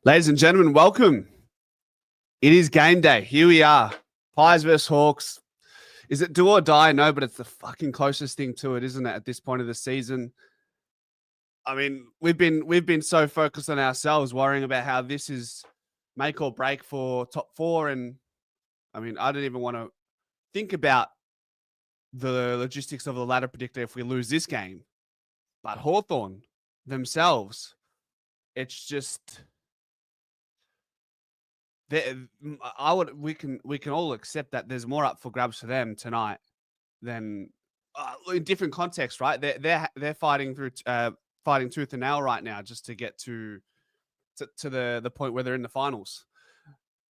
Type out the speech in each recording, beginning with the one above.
Ladies and gentlemen, welcome. It is game day. Here we are. Pies versus Hawks. Is it do or die? No, but it's the fucking closest thing to it, isn't it, at this point of the season? I mean, we've been so focused on ourselves, worrying about how this is make or break for top four. And I mean, I don't even want to think about the logistics of the ladder predictor if we lose this game. But Hawthorn themselves, it's just we can all accept that there's more up for grabs for them tonight than in different contexts, right? They're fighting through fighting tooth and nail right now just to get to the point where they're in the finals.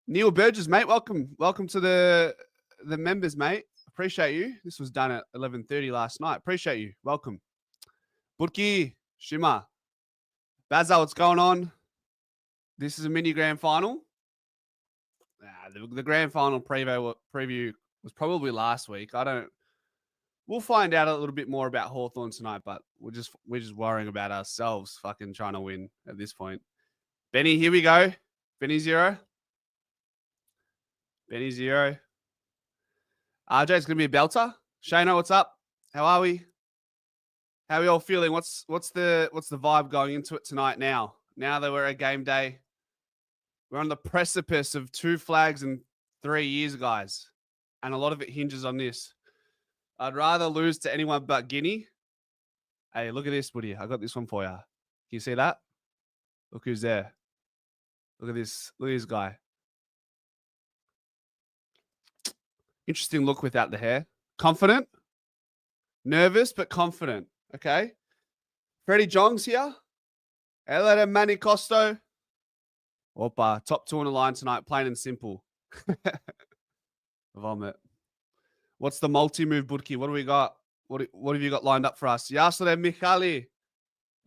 Neil Burgess, mate, welcome to the members, mate. Appreciate you. This was done at 11:30 last night. Appreciate you. Welcome, Butki, Shima, Bazza. What's going on? This is a mini grand final. The grand final preview was probably last week. We'll find out a little bit more about Hawthorn tonight, but we're just worrying about ourselves fucking trying to win at this point. Benny, here we go. Benny Zero. RJ's gonna be a belter. Shano, what's up? How are we? How are we all feeling? What's the vibe going into it tonight now? Now that we're at game day. We're on the precipice of 2 flags in 3 years, guys. And a lot of it hinges on this. I'd rather lose to anyone but Guinea. Hey, look at this, Woody. I got this one for you. Can you see that? Look who's there. Look at this. Look at this guy. Interesting look without the hair. Confident. Nervous, but confident. Okay. Freddie Jong's here. Hello, Manny Costo. Opa, top 2 on the line tonight, plain and simple. Vomit. What's the multi-move, Budki? What do we got? What have you got lined up for us? Yasle Michali.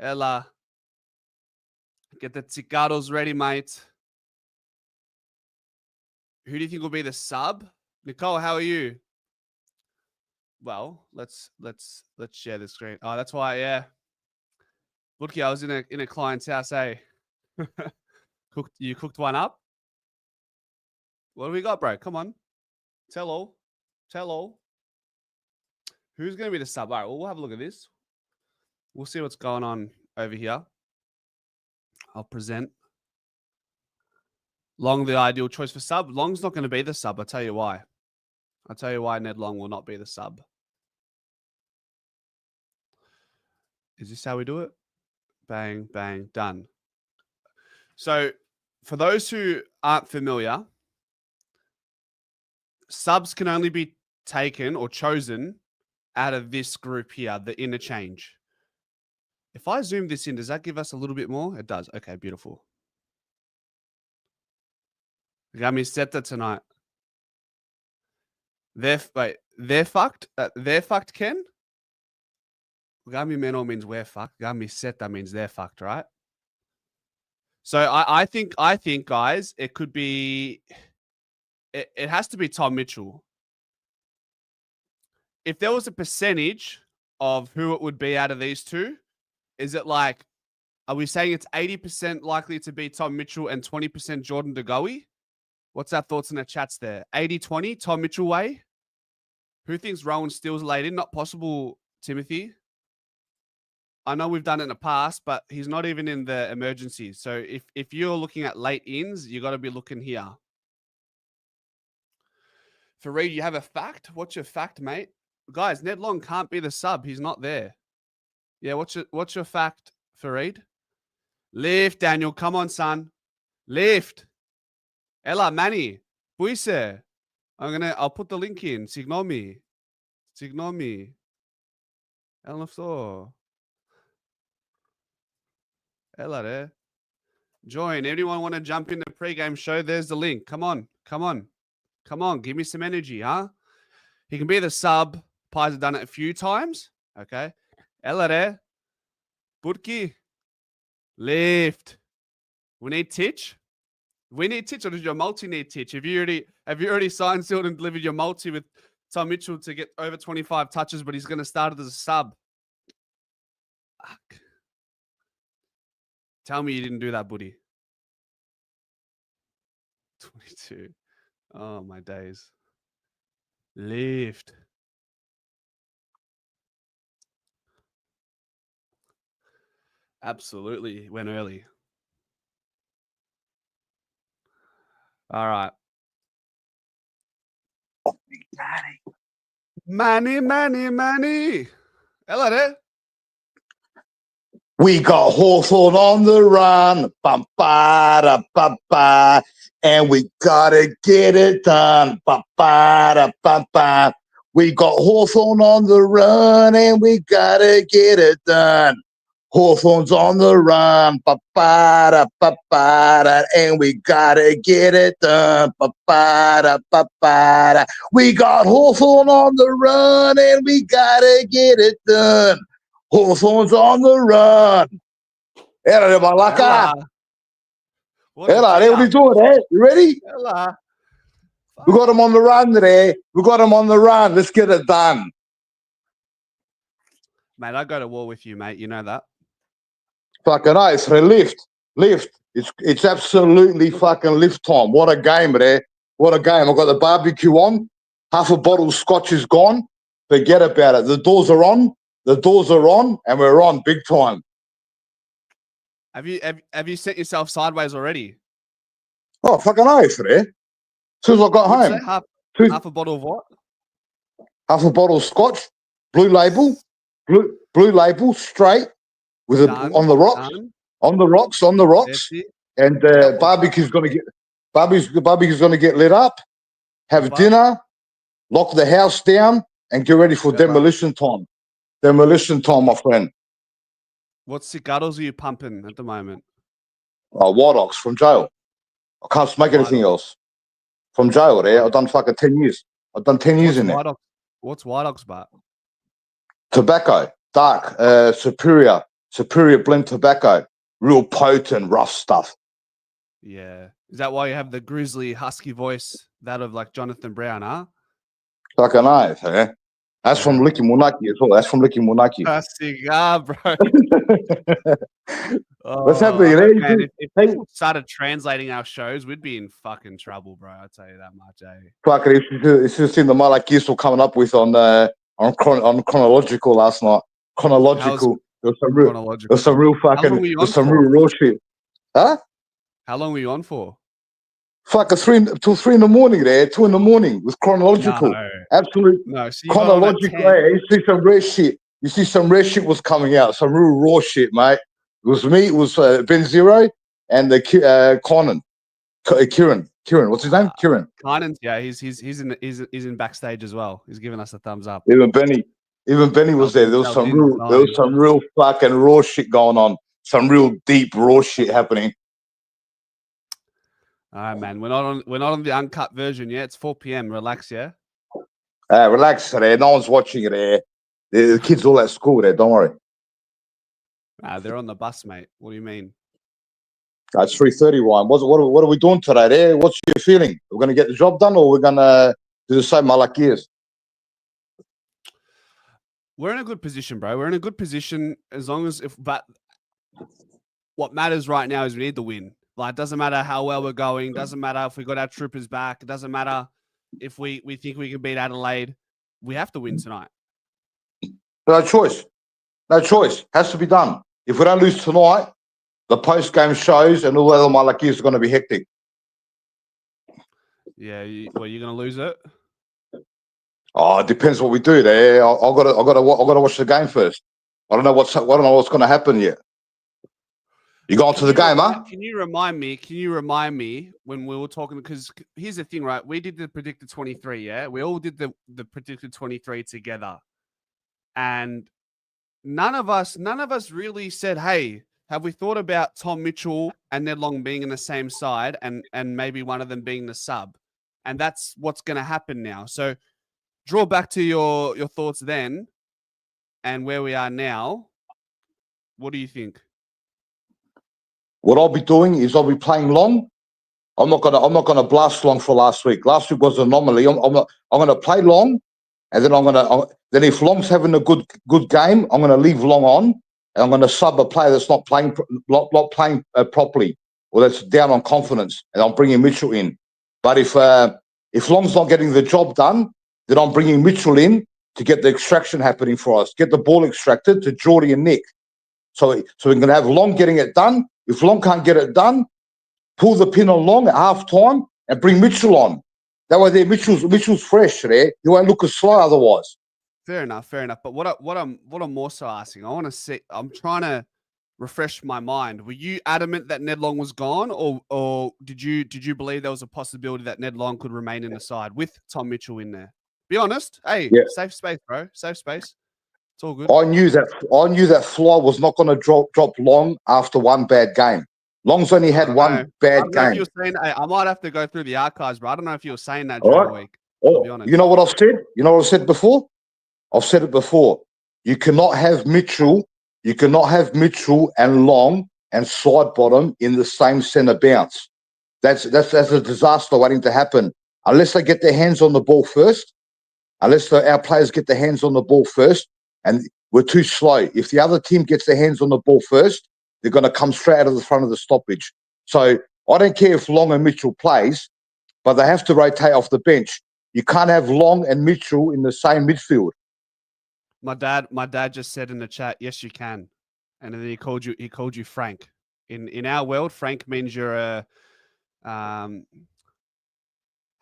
Ella. Get the cicados ready, mate. Who do you think will be the sub? Nicole, how are you? Well, let's share the screen. Oh, that's why, yeah. Budki, I was in a client's house, eh? You cooked one up? What do we got, bro? Come on. Tell all. Who's going to be the sub? All right, well, we'll have a look at this. We'll see what's going on over here. I'll present. Long, the ideal choice for sub. Long's not going to be the sub. I'll tell you why. Ned Long will not be the sub. Is this how we do it? Bang, bang, done. So, for those who aren't familiar, subs can only be taken or chosen out of this group here, the interchange. If I zoom this in, does that give us a little bit more? It does. Okay, beautiful. Gami Seta tonight. They're fucked. They're fucked, Ken? Gami Meno means we're fucked. Gami Seta means they're fucked, right? So I think, guys, it could be. It has to be Tom Mitchell. If there was a percentage of who it would be out of these two, is it like, are we saying it's 80% likely to be Tom Mitchell and 20% Jordan DeGoey? What's our thoughts in the chats there? 80-20, Tom Mitchell way? Who thinks Rowan Steele's late in? Not possible, Timothy. I know we've done it in the past, but he's not even in the emergency. So if you're looking at late ins, you got to be looking here. Fareed, you have a fact? What's your fact, mate? Guys, Ned Long can't be the sub. He's not there. Yeah, what's your fact, Fareed? Lift, Daniel. Come on, son. Lift. Ella, Manny. Buise. I'll put the link in. Signal me. Ella Floor. Ella there. Join. Anyone want to jump in the pre-game show? There's the link. Come on. Give me some energy, huh? He can be the sub. Pies have done it a few times. Okay. Ella there. Budki. Lift. We need Titch. Or does your multi need Titch? Have you already signed, sealed, and delivered your multi with Tom Mitchell to get over 25 touches, but he's going to start it as a sub? Fuck. Tell me you didn't do that, buddy. 22. Oh, my days. Lift. Absolutely went early. All right. Money. Hello there. We got Hawthorn on the run, bum, ba, da, ba, ba, and we gotta get it done. Ba, ba, da, ba, ba. We got Hawthorn on the run, and we gotta get it done. Hawthorn's on the run, ba, ba, da, ba, ba, da, and we gotta get it done. Ba, ba, da, ba, ba, da. We got Hawthorn on the run, and we gotta get it done. Hawthorn's on the run. Hello there, Malaka. Hello there, what are you doing there? You ready? Hello. We got him on the run today. We got him on the run. Let's get it done. Mate, I go to war with you, mate. You know that. Fucking nice. Lift. It's absolutely fucking lift time. What a game there. What a game. I've got the barbecue on. Half a bottle of scotch is gone. Forget about it. The doors are on. And we're on big time. Have you set yourself sideways already? Oh, fucking nice there. As soon as I got home. Half a bottle of what? Half a bottle of scotch, blue label, straight with on the rocks, and barbecue's gonna get lit up. Have dinner, lock the house down, and get ready for demolition time. Demolition time, my friend. What cigaros are you pumping at the moment? White Ox from jail. I can't smoke anything else. From jail there. I've done fucking 10 years. I've done 10 years in there. What's White Ox about? Tobacco. Dark. Superior blend tobacco. Real potent, rough stuff. Yeah. Is that why you have the grizzly, husky voice, that of like Jonathan Brown, huh? Fucking nice, eh? That's from Licky Munaki as well. That's from Licky Munaki. A cigar, bro. What's happening? Man, if people started translating our shows, we'd be in fucking trouble, bro. I'll tell you that much, eh? Fucking, you should have seen the Malakis coming up with on chronological last night. Chronological. There was some real raw shit. Huh? How long were you on for? Fucking till 3 in the morning there, 2 in the morning with chronological. No. Absolute chronological. You see some rare shit. You see some rare shit was coming out. Some real raw shit, mate. It was me. It was Ben Zero and the Conan. Kieran. What's his name? Kieran. Conan. Yeah, he's in backstage as well. He's giving us a thumbs up. Even Benny was there. There was some real fucking raw shit going on. Some real deep raw shit happening. All right, man. We're not on the uncut version yet. It's 4 p.m. Relax, yeah. Relax there. No one's watching it there. The kids all at school there. Don't worry. They're on the bus, mate. What do you mean? It's 3:31. What are we doing today? There. What's your feeling? We're gonna get the job done, or we're gonna do the same Malakias? We're in a good position, bro. We're in a good position as long as but what matters right now is we need the win. Like, it doesn't matter how well we're going. Doesn't matter if we got our troopers back. It doesn't matter if we think we can beat Adelaide. We have to win tonight. No choice. Has to be done. If we don't lose tonight, the post-game shows and all the other Malakis are going to be hectic. Yeah, you're going to lose it? Oh, it depends what we do there. I got to watch the game first. I don't know what's going to happen yet. You going to the game, huh? Can you remind me when we were talking? Because here's the thing, right? We did the predicted 23, yeah? We all did the predicted 23 together. And none of us really said, hey, have we thought about Tom Mitchell and Ned Long being in the same side and maybe one of them being the sub? And that's what's going to happen now. So draw back to your thoughts then and where we are now. What do you think? What I'll be doing is I'll be playing long. I'm not gonna blast long for last week. Last week was an anomaly. I'm gonna play long, and then if Long's having a good game, I'm gonna leave Long on, and I'm gonna sub a player that's not playing properly or that's down on confidence, and I'm bringing Mitchell in. But if Long's not getting the job done, then I'm bringing Mitchell in to get the extraction happening for us. Get the ball extracted to Geordie and Nick. So we're going to have Long getting it done. If Long can't get it done, pull the pin on Long at half time and bring Mitchell on. That way, there Mitchell's fresh there. He won't look as slow otherwise. Fair enough. But what I'm more so asking, I want to see. I'm trying to refresh my mind. Were you adamant that Ned Long was gone, or did you believe there was a possibility that Ned Long could remain in the side with Tom Mitchell in there? Be honest. Hey, Yeah. safe space, bro. Safe space. It's all good. I knew that Fly was not going to drop Long after one bad game. Long's only had one bad I don't know if game. you were saying. Hey, I might have to go through the archives, but I don't know if you were saying that All during the right. week. To be Oh, honest. you know what I've said? You know what I've said before? I've said it before. You cannot have Mitchell and Long and side bottom in the same centre bounce. That's a disaster waiting to happen. Unless they get their hands on the ball first, our players get their hands on the ball first, and we're too slow. If the other team gets their hands on the ball first, they're going to come straight out of the front of the stoppage. So I don't care if Long and Mitchell plays, but they have to rotate off the bench. You can't have Long and Mitchell in the same midfield. My dad just said in the chat, yes, you can. And then he called you Frank. In our world, Frank means you're a how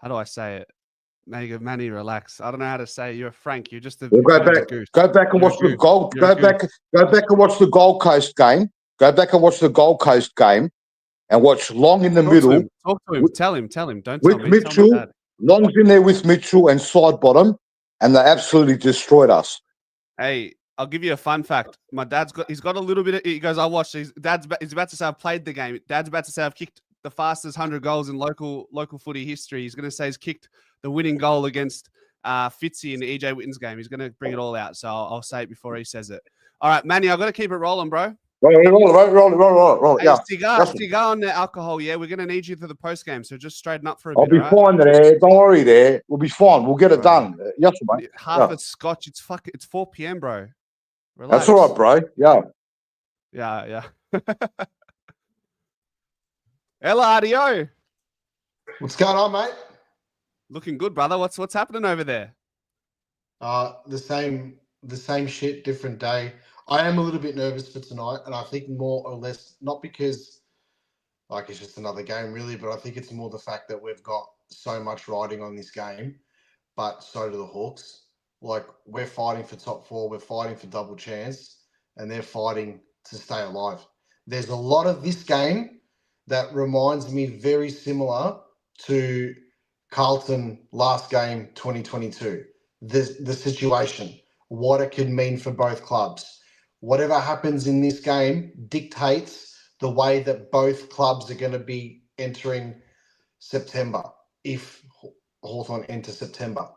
do I say it? Manny, relax. I don't know how to say it. You're a Frank. You're just a Well, goose. go back and You're watch the Gold. You're a Go back and watch the Gold Coast game. Go back and watch the Gold Coast game, and watch Long in the middle. Talk to him. Tell him. Don't with tell me. Mitchell. Tell my dad. Long's in there with Mitchell and side bottom, and they absolutely destroyed us. Hey, I'll give you a fun fact. My dad's got a little bit of. He goes, I watched. He's about to say I've played the game. Dad's about to say I've kicked the fastest 100 goals in local footy history. He's going to say he's kicked the winning goal against Fitzy in the EJ Witten's game. He's going to bring it all out. So I'll say it before he says it. All right, Manny, I've got to keep it rolling, bro. Roll. Hey, Yeah. cigar on the alcohol. Yeah, we're going to need you for the post game. So just straighten up for a I'll bit. be fine there. Don't worry there. We'll be fine. We'll get it done. Yes, mate. Half a scotch. It's 4 p.m., bro. Relax. That's all right, bro. Yeah. Yeah. Eladio. What's going on, mate? Looking good, brother. What's happening over there? The same shit, different day. I am a little bit nervous for tonight, and I think more or less not because like it's just another game, really, but I think it's more the fact that we've got so much riding on this game, but so do the Hawks. Like we're fighting for top four, we're fighting for double chance, and they're fighting to stay alive. There's a lot of this game that reminds me very similar to Carlton last game 2022. The situation, what it could mean for both clubs. Whatever happens in this game dictates the way that both clubs are going to be entering September if Hawthorn enter September.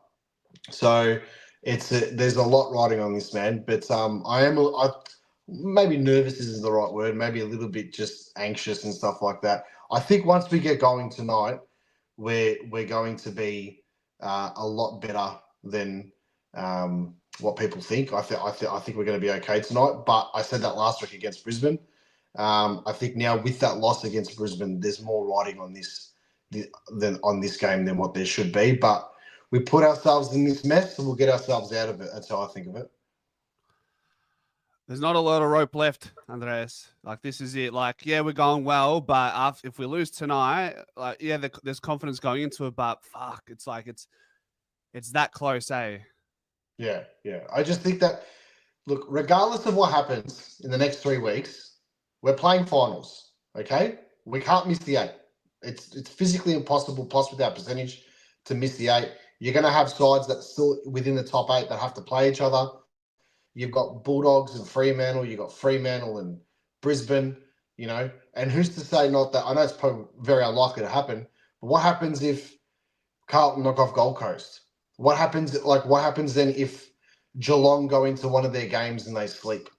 So there's a lot riding on this, man. But I maybe nervous isn't the right word. Maybe a little bit just anxious and stuff like that. I think once we get going tonight, we're going to be a lot better than what people think. I think we're going to be okay tonight. But I said that last week against Brisbane. I think now with that loss against Brisbane, there's more riding on this game than what there should be. But we put ourselves in this mess and we'll get ourselves out of it. That's how I think of it. There's not a lot of rope left, Andreas. Like, this is it. Like, yeah, we're going well, but if we lose tonight, like, yeah, there's confidence going into it, but fuck, it's like it's that close, eh? Yeah. I just think that, look, regardless of what happens in the next 3 weeks, we're playing finals, okay? We can't miss the 8. It's physically impossible, plus with our percentage, to miss the 8. You're going to have sides that still within the top 8 that have to play each other. You've got Bulldogs and Fremantle. You've got Fremantle and Brisbane, and who's to say not that? I know it's probably very unlikely to happen, but what happens if Carlton knock off Gold Coast? What happens then if Geelong go into one of their games and they sleep?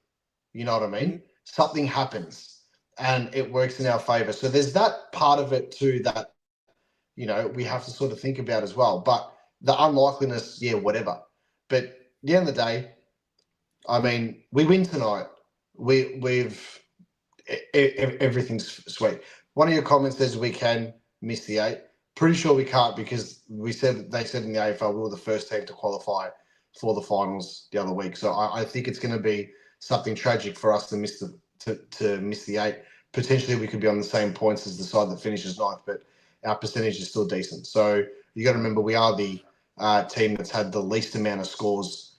You know what I mean? Mm-hmm. Something happens and it works in our favour. So there's that part of it too that, we have to sort of think about as well. But the unlikeliness, yeah, whatever. But at the end of the day, I mean, we win tonight. Everything's sweet. One of your comments says we can miss the 8. Pretty sure we can't because they said in the AFL we were the first team to qualify for the finals the other week. So I think it's going to be something tragic for us to miss the 8. Potentially we could be on the same points as the side that finishes 9th, but our percentage is still decent. So you got to remember we are the team that's had the least amount of scores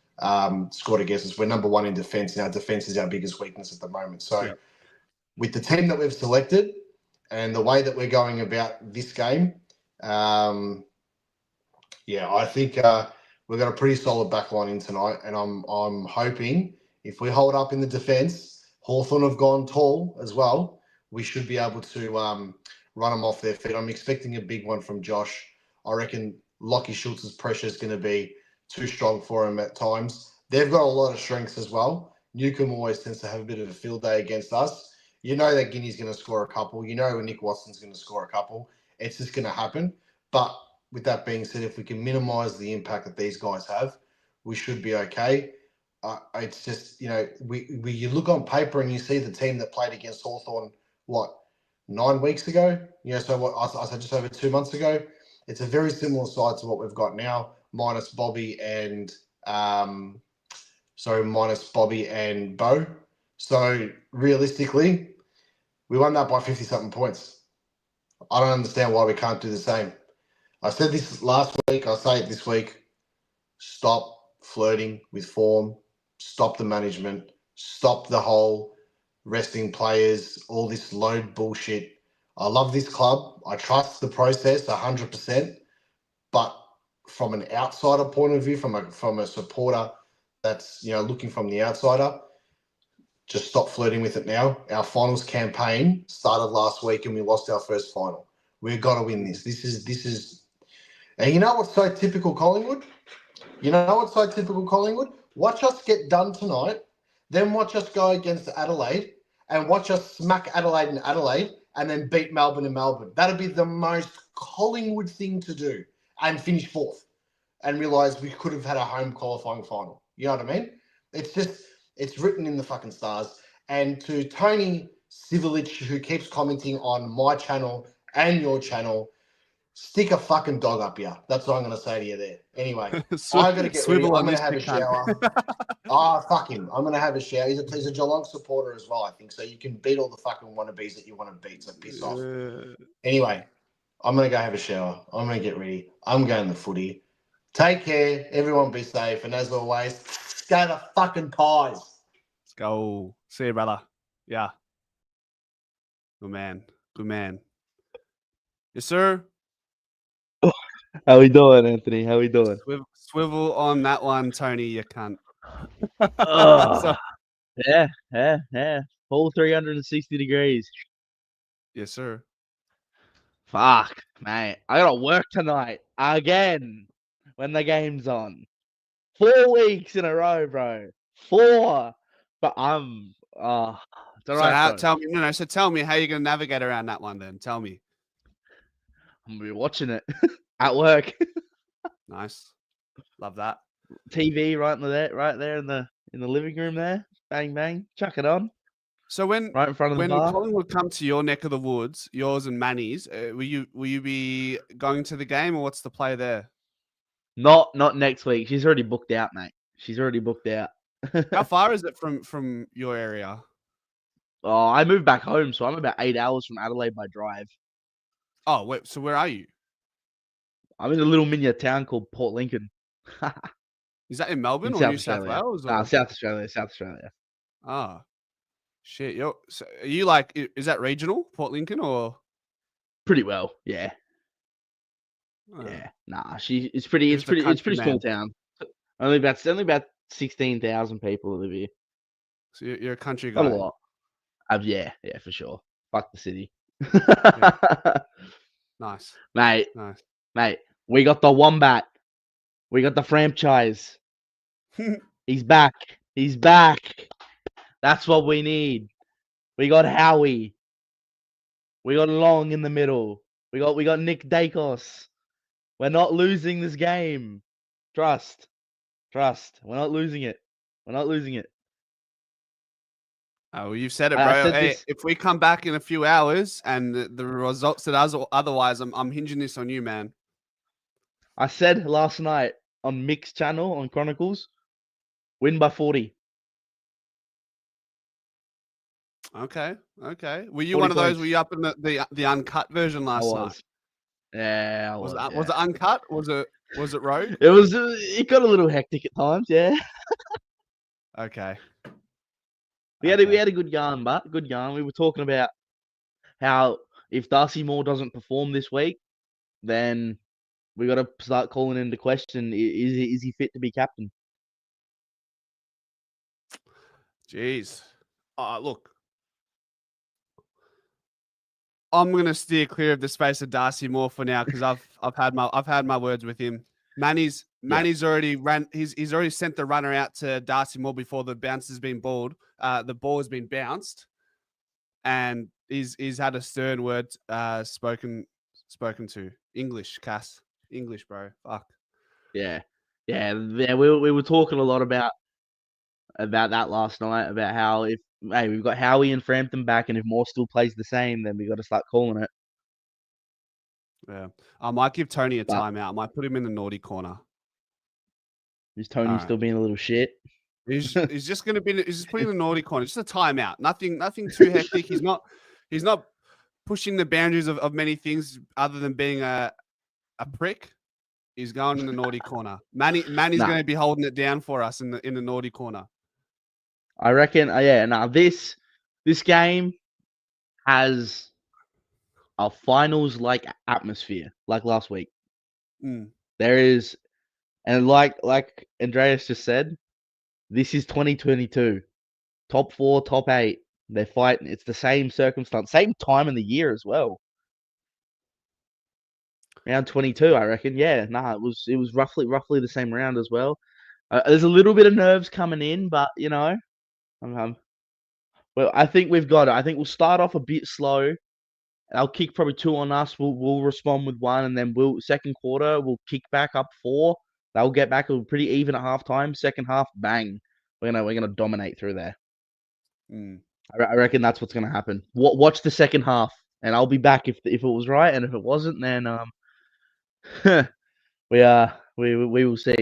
scored against us. We're number 1 in defence, and our defence is our biggest weakness at the moment. So with the team that we've selected and the way that we're going about this game, I think we've got a pretty solid back line in tonight, and I'm hoping if we hold up in the defence, Hawthorn have gone tall as well. We should be able to run them off their feet. I'm expecting a big one from Josh. I reckon Lockie Schultz's pressure is going to be too strong for him at times. They've got a lot of strengths as well. Newcombe always tends to have a bit of a field day against us. You know that Guinea's going to score a couple. You know Nick Watson's going to score a couple. It's just going to happen. But with that being said, if we can minimise the impact that these guys have, we should be okay. It's just, you look on paper and you see the team that played against Hawthorn, 9 weeks ago? So what I said just over 2 months ago. It's a very similar side to what we've got now, minus Bobby and Bo. So realistically, we won that by 50-something points. I don't understand why we can't do the same. I said this last week. I'll say it this week. Stop flirting with form. Stop the management. Stop the whole resting players, all this load bullshit. I love this club. I trust the process 100%. But from an outsider point of view, from a supporter that's looking from the outsider, just stop flirting with it now. Our finals campaign started last week and we lost our first final. We've got to win this. This is, and you know what's so typical Collingwood? Watch us get done tonight, then watch us go against Adelaide and watch us smack Adelaide in Adelaide and then beat Melbourne in Melbourne. That'd be the most Collingwood thing to do and finish 4th and realise we could have had a home qualifying final. You know what I mean? It's written in the fucking stars. And to Tony Sivilich, who keeps commenting on my channel and your channel, stick a fucking dog up here. That's what I'm going to say to you there. Anyway, I got to get ready. I'm going to have a shower. Fuck him. I'm going to have a shower. He's a Geelong supporter as well, I think. So you can beat all the fucking wannabes that you want to beat. So piss off. Anyway, I'm going to go have a shower. I'm going to get ready. I'm going to footy. Take care. Everyone be safe. And as always, go to fucking Pies. Let's go. See you, brother. Yeah. Good man. Yes, sir. How we doing, Anthony? How we doing? Swivel on that one, Tony, you cunt. Oh, yeah. Full 360 degrees. Yes, sir. Fuck, mate. I gotta work tonight again when the game's on. 4 weeks in a row, bro. 4. But I'm tell me how you're gonna navigate around that one then. Tell me. I'm gonna be watching it at work. Nice. Love that. TV right there in the living room there. Bang bang. Chuck it on. So when right in front of the bar. Collingwood come to your neck of the woods, yours and Manny's, will you be going to the game or what's the play there? Not next week. She's already booked out, mate. She's already booked out. How far is it from your area? Oh, I moved back home, so I'm about 8 hours from Adelaide by drive. Oh, wait. So where are you? I'm in a little mini town called Port Lincoln. Is that in Melbourne or South New South Wales? Or? South Australia. Ah, shit. So are you like? Is that regional, Port Lincoln, or? Pretty well, yeah. Oh. Yeah. Nah, it's pretty small town. Only about 16,000 people live here. So you're a country guy. Not a lot. Yeah, for sure. Fuck the city. Yeah. Nice. Mate, we got the Wombat. We got the franchise. He's back. That's what we need. We got Howie. We got Long in the middle. We got Nick Dacos. We're not losing this game. Trust. We're not losing it. Oh, well, you've said it, I bro. said Hey, this. if we come back in a few hours and the results that us otherwise, I'm hinging this on you, man. I said last night on Mick's channel on Chronicles, win by 40. Okay. Were you 40 one of those? Were points. you up in the uncut version I last night? was. Yeah, I was. Was it uncut? Was it rogue? It was. It got a little hectic at times. Yeah, Okay. we had a good yarn, but good yarn. We were talking about how if Darcy Moore doesn't perform this week, then we got to start calling into question: is he fit to be captain? Jeez. Look, I'm gonna steer clear of the space of Darcy Moore for now because I've had my words with him. Manny's already ran. He's already sent the runner out to Darcy Moore before the bounce has been balled. The ball has been bounced, and he's had a stern word spoken to. English, Cass. English, bro. Fuck. Yeah. We were talking a lot about that last night about how if we've got Howie and Frampton back, and if Moore still plays the same, then we got to start calling it. Yeah. I might give Tony a But- timeout. I might put him in the naughty corner. Is Tony Alright. still being a little shit? He's just going to be. He's just putting the naughty corner. Just a timeout. Nothing too hectic. He's not pushing the boundaries of many things other than being a prick. He's going in the naughty corner. Manny's Nah. going to be holding it down for us in the naughty corner. I reckon. This game has a finals like atmosphere, like last week. Mm. There is, and like Andreas just said, this is 2022. Top 4, top 8. They're fighting. It's the same circumstance, same time in the year as well. Round 22, I reckon. Yeah, it was roughly the same round as well. There's a little bit of nerves coming in, but well, I think we've got it. I think we'll start off a bit slow. They'll kick probably 2 on us. We'll respond with 1, and then second quarter we'll kick back up 4. They'll get back. It'll be pretty even at halftime. Second half, bang. We're gonna dominate through there. Mm. I reckon that's what's gonna happen. Watch the second half, and I'll be back if it was right, and if it wasn't, then we will see.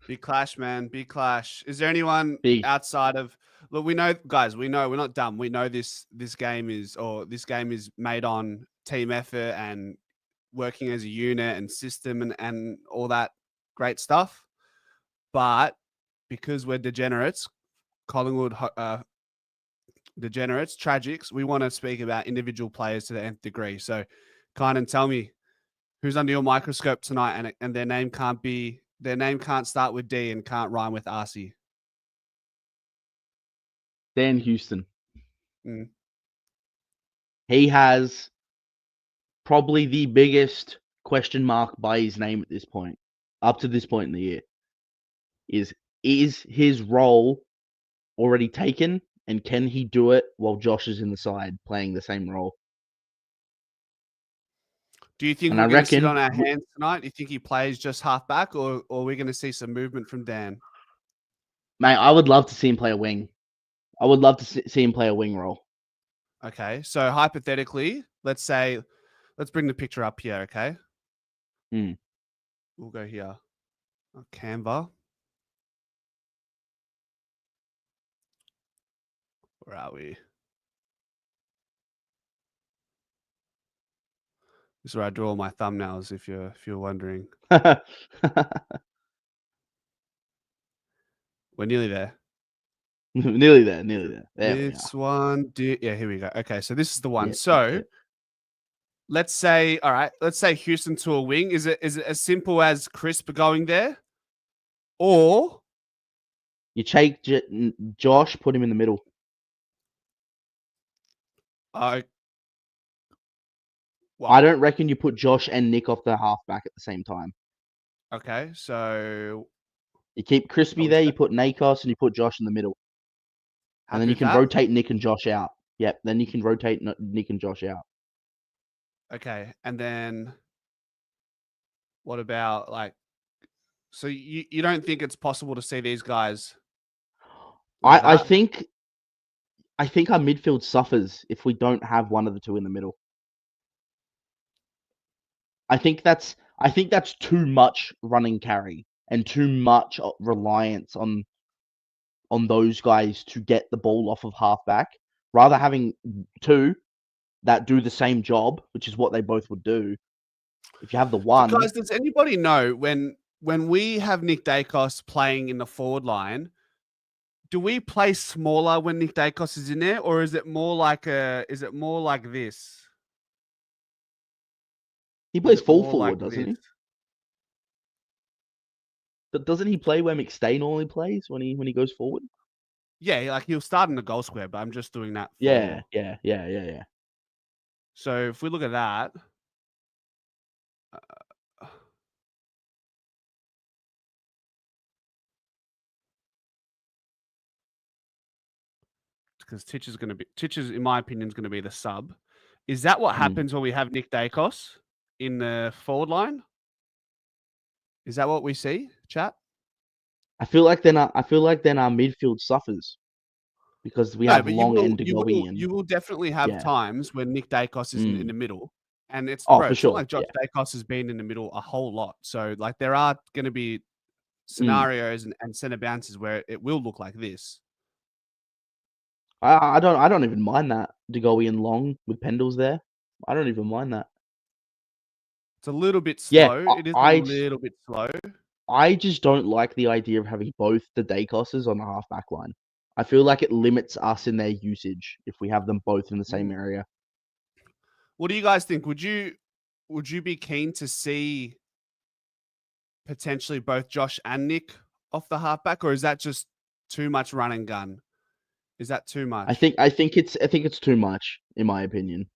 Big clash, man. Big clash. Is there anyone Big. outside of? Look, we know, guys. We know we're not dumb. We know this game is made on team effort and working as a unit and system and all that great stuff. But because we're degenerates, Collingwood degenerates, tragics, we want to speak about individual players to the nth degree. So, Kynan, tell me who's under your microscope tonight, and their name can't start with D and can't rhyme with RC. Dan Houston. Mm. He has probably the biggest question mark by his name at this point, up to this point in the year. Is his role already taken, and can he do it while Josh is in the side playing the same role? Do you think And we're I going to sit reckon- on our hands tonight? Do you think he plays just half back, or are we going to see some movement from Dan? Mate, I would love to see him play a wing. I would love to see him play a wing role. Okay, so hypothetically, let's bring the picture up here, okay? Mm. We'll go here. Canva. Where are we? This is where I draw all my thumbnails, if you're wondering. We're nearly there. Nearly there. There we are. This one, yeah, here we go. Okay, so this is the one. Yeah, so that's it. let's say Houston to a wing. Is it as simple as Crisp going there? Or You take Josh, put him in the middle. well, I don't reckon you put Josh and Nick off the halfback at the same time. okay, so You keep Crispy there, you put Nakos, and you put Josh in the middle. And then you can rotate Nick and Josh out. Yep, then you can rotate Nick and Josh out. Okay, and then what about so you don't think it's possible to see these guys? Like I that? think our midfield suffers if we don't have one of the two in the middle. I think that's too much running carry and too much reliance on those guys to get the ball off of halfback. Rather having two that do the same job, which is what they both would do. If you have the one, Guys, does anybody know when we have Nick Dacos playing in the forward line, do we play smaller when Nick Dacos is in there, or is it more like this? he Is plays it full more like forward, doesn't this? he? But doesn't he play where McStay normally plays when he goes forward? Yeah, like he'll start in the goal square, but I'm just doing that for. Yeah. So if we look at that, because Titch's, in my opinion, is going to be the sub. Is that what happens when we have Nick Dacos in the forward line? Is that what we see, chat? I feel like then our midfield suffers because we No, have but Long and Degoe you will definitely have times when Nick Dacos is in the middle. And it's for it's sure. not like Josh Dacos has been in the middle a whole lot. So like there are going to be scenarios and center bounces where it will look like this. I don't even mind that Degoe and Long with Pendles there. I don't even mind that. It's a little bit Yeah, slow. It is a little bit slow. I just don't like the idea of having both the Dacoses on the halfback line. I feel like it limits us in their usage if we have them both in the same area. What do you guys think? Would you be keen to see potentially both Josh and Nick off the halfback, or is that just too much run and gun? Is that too much? I think it's too much, in my opinion.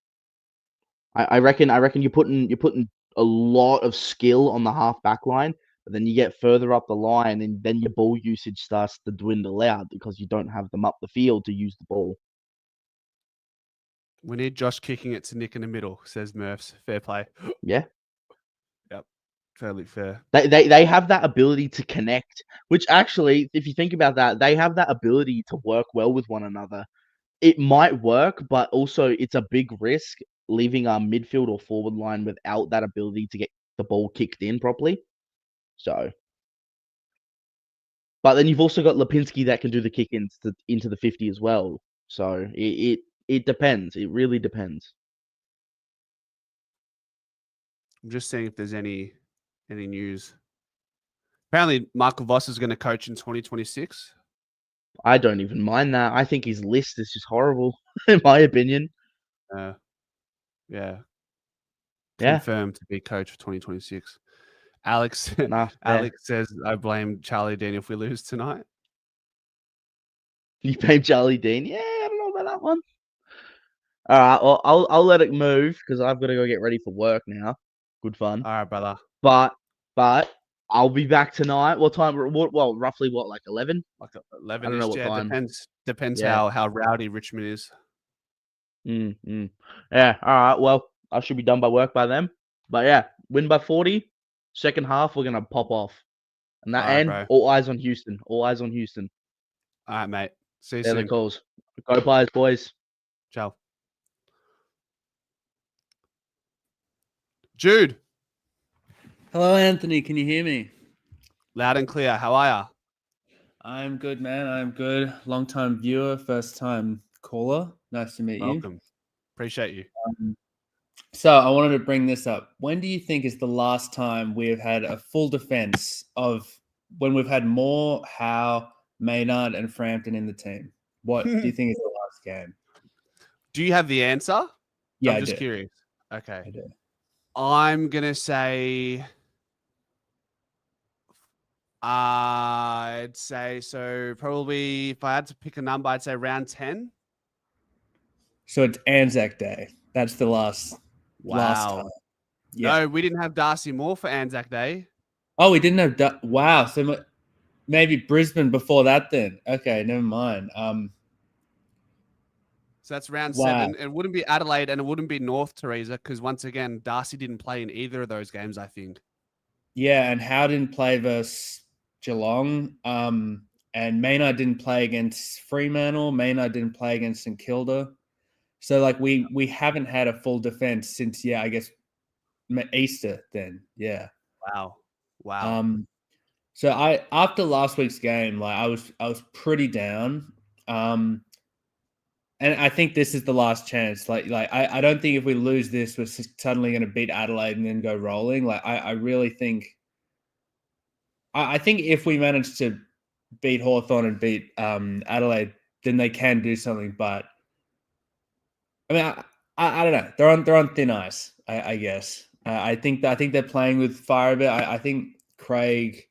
I reckon you're putting a lot of skill on the halfback line, but then you get further up the line and then your ball usage starts to dwindle out because you don't have them up the field to use the ball. We need Josh kicking it to Nick in the middle, says Murphs. Fair play. Yeah. Yep. Totally fair. They have that ability to connect, which actually, if you think about that, they have that ability to work well with one another. It might work, but also it's a big risk leaving our midfield or forward line without that ability to get the ball kicked in properly. So, but then you've also got Lipinski that can do the kick into the 50 as well. So it depends. It really depends. I'm just seeing if there's any news. Apparently, Michael Voss is going to coach in 2026. I don't even mind that. I think his list is just horrible, in my opinion. Yeah. Yeah. Confirmed to be coach for 2026. Alex Alex says, I blame Charlie Dean if we lose tonight. You blame Charlie Dean? Yeah, I don't know about that one. All right, well, I'll let it move because I've got to go get ready for work now. Good fun. All right, brother. But I'll be back tonight. What time? Well, roughly what, like 11? Like 11. I don't know what time. Depends Yeah. how rowdy Richmond is. Yeah. All right. Well, I should be done by work by then. But yeah, win by 40. Second half, we're gonna pop off. And that end, bro. all eyes on Houston. All eyes on Houston. All right, mate. See you They're soon. the calls. Go Pies, boys. Ciao. Jude. Hello, Anthony. Can you hear me? Loud and clear. How are ya? I'm good, man. I'm good. Long-time viewer, first-time caller. Nice to meet you. Welcome. Appreciate you. So I wanted to bring this up. When do you think is the last time we have had a full defense of when we've had Moore, Howe, Maynard, and Frampton in the team? What do you think is the last game? Do you have the answer? Yeah, I'm I just do. curious. Okay. I do. I'm going to say... I'd say, so probably if I had to pick a number, I'd say round 10. So it's Anzac Day. That's the last time. Yeah. No, we didn't have Darcy Moore for Anzac Day. Oh, we didn't have wow. So maybe Brisbane before that then. Okay, never mind. So that's round 7. It wouldn't be Adelaide and it wouldn't be North, Teresa, because once again, Darcy didn't play in either of those games, I think. Yeah, and Howe didn't play versus Geelong. and Maynard didn't play against Fremantle. Maynard didn't play against St Kilda. So like we haven't had a full defense since I guess Easter then. Yeah. Wow. So after last week's game, like I was pretty down. And I think this is the last chance. Like I don't think if we lose this, we're suddenly going to beat Adelaide and then go rolling. Like I really think. I think if we manage to beat Hawthorn and beat Adelaide, then they can do something. But I mean, I don't know. They're on thin ice, I guess. I think they're playing with fire a bit. I think Craig,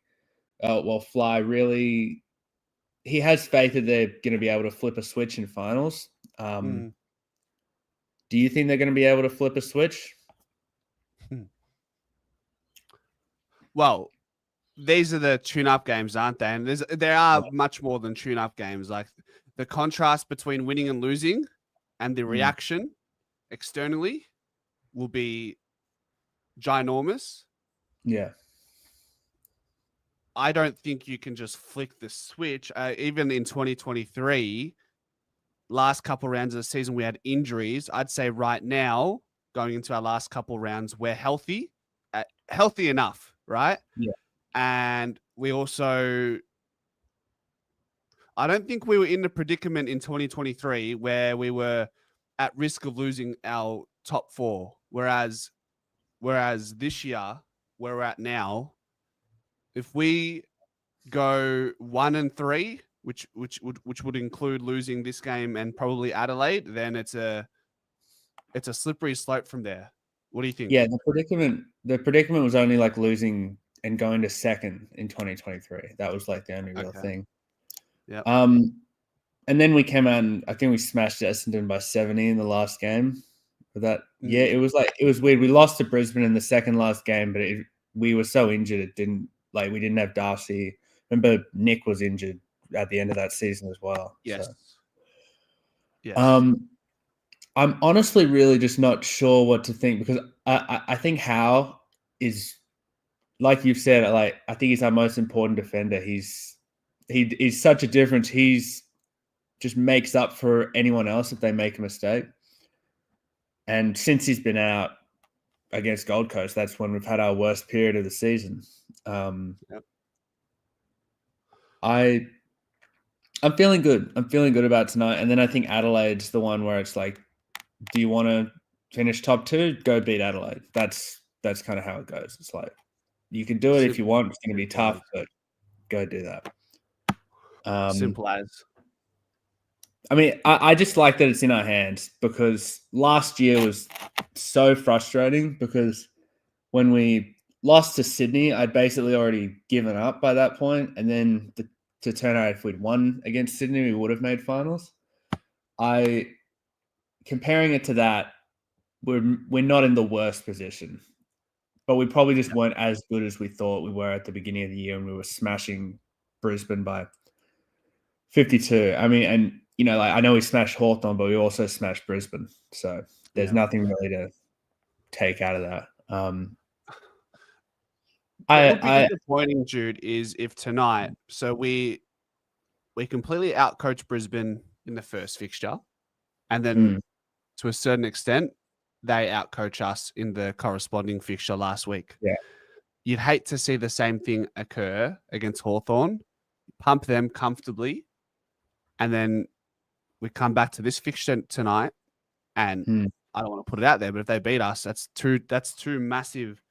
Fly really, he has faith that they're going to be able to flip a switch in finals. Do you think they're going to be able to flip a switch? Well, these are the tune-up games, aren't they? And there are much more than tune-up games. Like the contrast between winning and losing, and the reaction externally will be ginormous. Yeah. I don't think you can just flick the switch. Even in 2023, last couple rounds of the season, we had injuries. I'd say right now, going into our last couple rounds, we're healthy enough, right? Yeah. And we also, I don't think we were in the predicament in 2023 where we were at risk of losing our top four. Whereas this year, where we're at now, if we go 1-3, which would include losing this game and probably Adelaide, then it's a slippery slope from there. What do you think? Yeah, the predicament was only like losing and going to second in 2023. That was like the only real thing. Yeah. And then we came out and I think we smashed Essendon by 70 in the last game. But it was weird. We lost to Brisbane in the second last game, but we were so injured we didn't have Darcy. Remember Nick was injured at the end of that season as well. Yes. So. Yes. I'm honestly really just not sure what to think because I think Howe is, like you've said, like I think he's our most important defender. He's such a difference. He's just makes up for anyone else if they make a mistake. And since he's been out against Gold Coast, that's when we've had our worst period of the season. I'm feeling good. I'm feeling good about tonight. And then I think Adelaide's the one where it's like, do you want to finish top 2? Go beat Adelaide. That's kind of how it goes. It's like you can do it if you want. It's going to be tough, but go do that. Simple as. I mean, I just like that it's in our hands because last year was so frustrating because when we lost to Sydney, I'd basically already given up by that point. And then to turn out if we'd won against Sydney, we would have made finals. Comparing it to that, we're not in the worst position, but we probably just weren't as good as we thought we were at the beginning of the year, and we were smashing Brisbane by 52. I mean, and I know we smashed Hawthorn, but we also smashed Brisbane. So there's nothing really to take out of that. What would be disappointing, Jude, is if tonight, so we completely outcoached Brisbane in the first fixture, and then to a certain extent, they outcoach us in the corresponding fixture last week. Yeah. You'd hate to see the same thing occur against Hawthorn, pump them comfortably, and then we come back to this fixture tonight, and I don't want to put it out there, but if they beat us, that's two massive,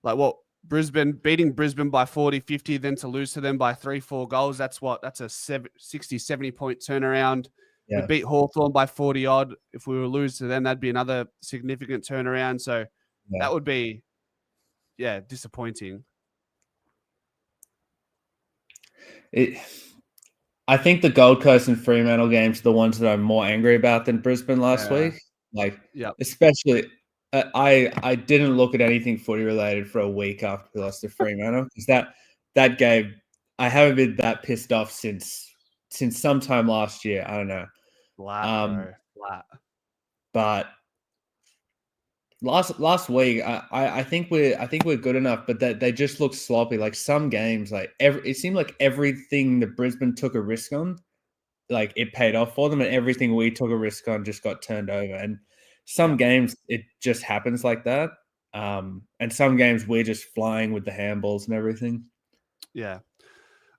like what? Beating Brisbane by 40, 50, then to lose to them by 3-4 goals. That's a 60, 70 point turnaround. Yeah. We beat Hawthorn by 40 odd. If we were to lose to them, that'd be another significant turnaround. So that would be, disappointing. I think the Gold Coast and Fremantle games are the ones that I'm more angry about than Brisbane last week. Especially, I didn't look at anything footy related for a week after we lost to Fremantle because that game, I haven't been that pissed off since sometime last year. I don't know. Flat. But last week, I think we're good enough, but they just look sloppy. Like some games, like it seemed like everything that Brisbane took a risk on, like it paid off for them, and everything we took a risk on just got turned over. And some games it just happens like that. And some games we're just flying with the handballs and everything. Yeah.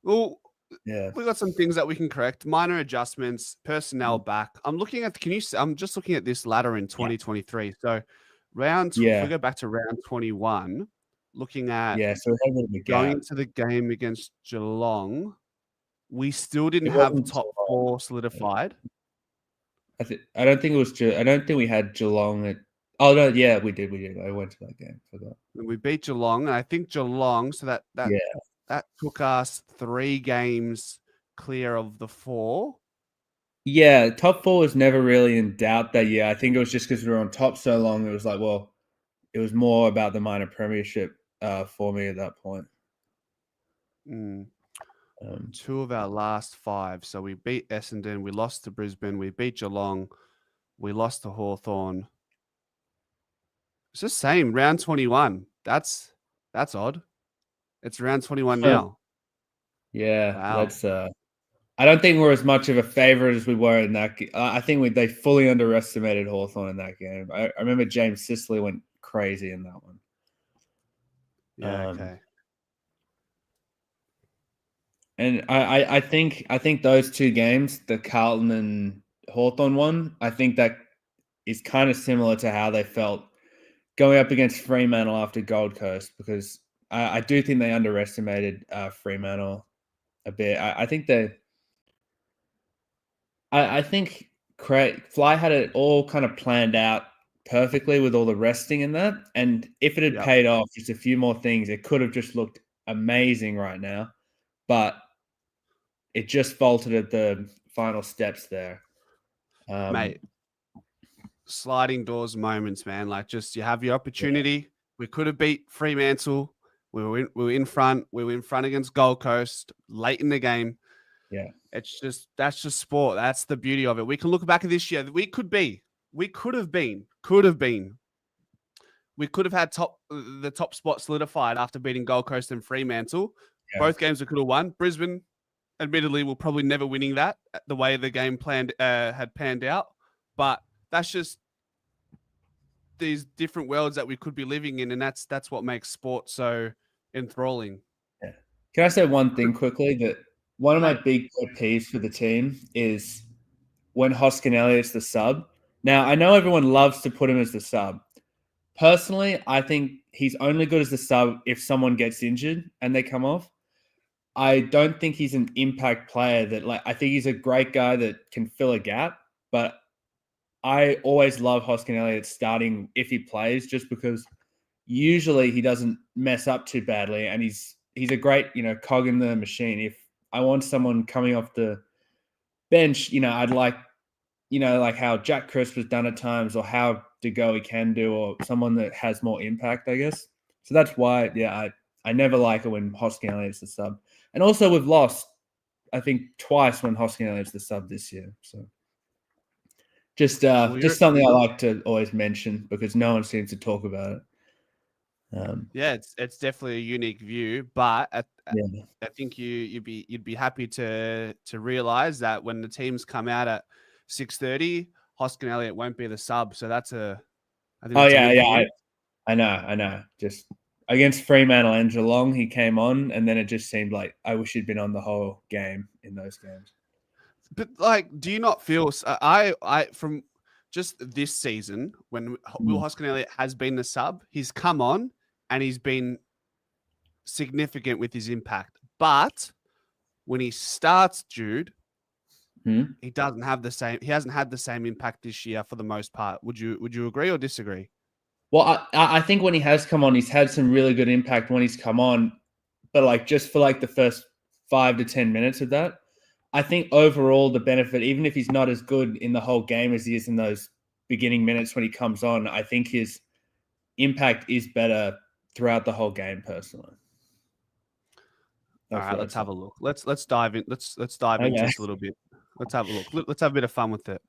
Well, Yeah. we got some things that we can correct. Minor adjustments, personnel back. I'm just looking at this ladder in 2023. So if we go back to round 21, looking at So we had a bit of a going gap. into the game against Geelong, we still didn't It have wasn't top Geelong. 4 solidified. I don't think it was. I don't think we had Geelong at. Oh no, yeah, we did. I went to that game. Forgot. And we beat Geelong, and I think Geelong. So that took us 3 games clear of the 4. Yeah, top 4 was never really in doubt that year. I think it was just because we were on top so long. It was like, well, it was more about the minor premiership for me at that point. 2 of our last 5. So we beat Essendon, we lost to Brisbane, we beat Geelong, we lost to Hawthorn. It's the same, round 21. That's odd. It's round 21 now. Yeah, Wow. that's. I don't think we're as much of a favorite as we were in that. I think they fully underestimated Hawthorn in that game. I remember James Sicily went crazy in that one. Yeah, okay. And I think those 2 games, the Carlton and Hawthorn one, I think that is kind of similar to how they felt going up against Fremantle after Gold Coast, because I do think they underestimated Fremantle a bit. I think Fly had it all kind of planned out perfectly with all the resting in that. And if it had paid off, just a few more things, it could have just looked amazing right now. But it just faltered at the final steps there. Mate, sliding doors moments, man. Like, just you have your opportunity. Yeah. We could have beat Fremantle. We were in front. We were in front against Gold Coast late in the game. Yeah. That's just sport. That's the beauty of it. We can look back at this year. We could have had the top spot solidified after beating Gold Coast and Fremantle. Yeah. Both games we could have won. Brisbane, admittedly, we're probably never winning that the way the game had panned out. But that's just these different worlds that we could be living in, and that's what makes sport so enthralling. Yeah. Can I say one thing quickly? That one of my big pet peeves for the team is when Hoskin Elliott's the sub. Now, I know everyone loves to put him as the sub. Personally, I think he's only good as the sub if someone gets injured and they come off. I don't think he's an impact player I think he's a great guy that can fill a gap, but I always love Hoskin Elliott starting if he plays, just because usually he doesn't mess up too badly, and he's a great, cog in the machine. If I want someone coming off the bench, I'd like, like how Jack Crisp has done at times, or how De Goey can do, or someone that has more impact, I guess. So that's why, I never like it when Hoskin Elliott's the sub. And also we've lost, I think, twice when Hoskin Elliott's the sub this year. So just something I like to always mention, because no one seems to talk about it. Yeah, it's definitely a unique view, but I think you'd be happy to realize that when the teams come out at 6:30, Hoskin Elliott won't be the sub. So that's I know. Just against Fremantle and Geelong, he came on, and then it just seemed like I wish he'd been on the whole game in those games. But do you not feel I from just this season when Will Hoskin Elliott has been the sub, he's come on and he's been significant with his impact. But when he starts, Jude, he doesn't have the same. He hasn't had the same impact this year for the most part. Would you agree or disagree? Well, I think when he has come on, he's had some really good impact when he's come on, but just for the first 5 to 10 minutes of that, I think overall the benefit, even if he's not as good in the whole game as he is in those beginning minutes when he comes on, I think his impact is better throughout the whole game. Personally, all right, let's have a look. Let's dive in. Let's dive into this a little bit. Let's have a look. Let's have a bit of fun with it.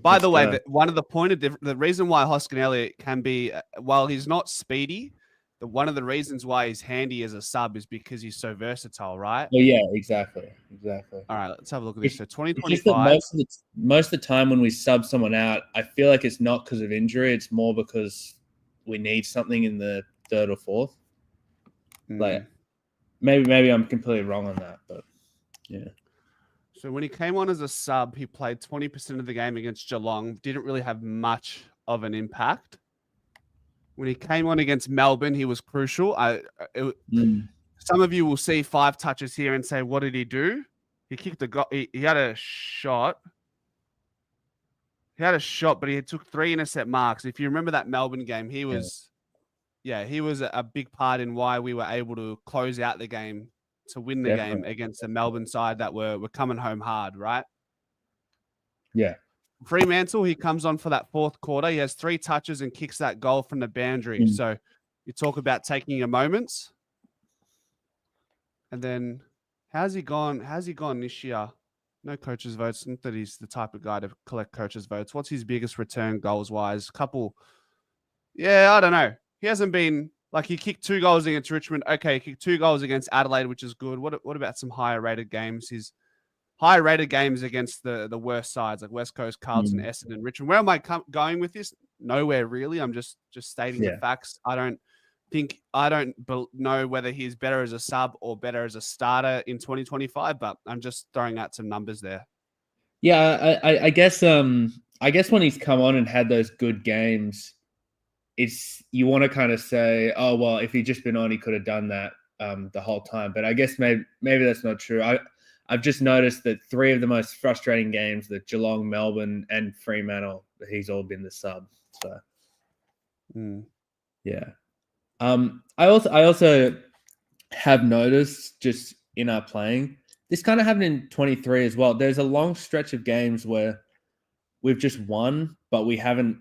By Let's the way, go. one of the reason why Hoskin Elliott can be, while he's not speedy, one of the reasons why he's handy as a sub is because he's so versatile, right? Oh yeah, exactly. All right, let's have a look at this. So It's just that 2025. most of the time when we sub someone out, I feel like it's not because of injury. It's more because we need something in the third or fourth. Like maybe I'm completely wrong on that, but yeah. So when he came on as a sub, he played 20% of the game against Geelong. Didn't really have much of an impact. When he came on against Melbourne, he was crucial. Some of you will see 5 touches here and say, "What did he do?" He kicked a goal. He had a shot. He had a shot, but he took 3 intercept marks. If you remember that Melbourne game, he was a big part in why we were able to close out the game to win the game against the Melbourne side that were coming home hard, right? Yeah. Fremantle, he comes on for that fourth quarter. He has 3 touches and kicks that goal from the boundary. So you talk about taking your moments. And then how's he gone this year? No coaches' votes. Not that he's the type of guy to collect coaches' votes. What's his biggest return goals-wise? I don't know. He hasn't been like he kicked 2 goals against Richmond. Okay, he kicked 2 goals against Adelaide, which is good. What about some higher rated games? His higher rated games against the worst sides like West Coast, Carlton, Essendon, Richmond. Where am I going with this? Nowhere really. I'm just stating the facts. I don't know whether he's better as a sub or better as a starter in 2025, but I'm just throwing out some numbers there. Yeah, I guess when he's come on and had those good games, you want to kind of say, oh well, if he'd just been on, he could have done that the whole time. But I guess maybe that's not true. I've just noticed that 3 of the most frustrating games, the Geelong, Melbourne, and Fremantle, he's all been the sub. So yeah. I also have noticed just in our playing, this kind of happened in 23 as well. There's a long stretch of games where we've just won, but we haven't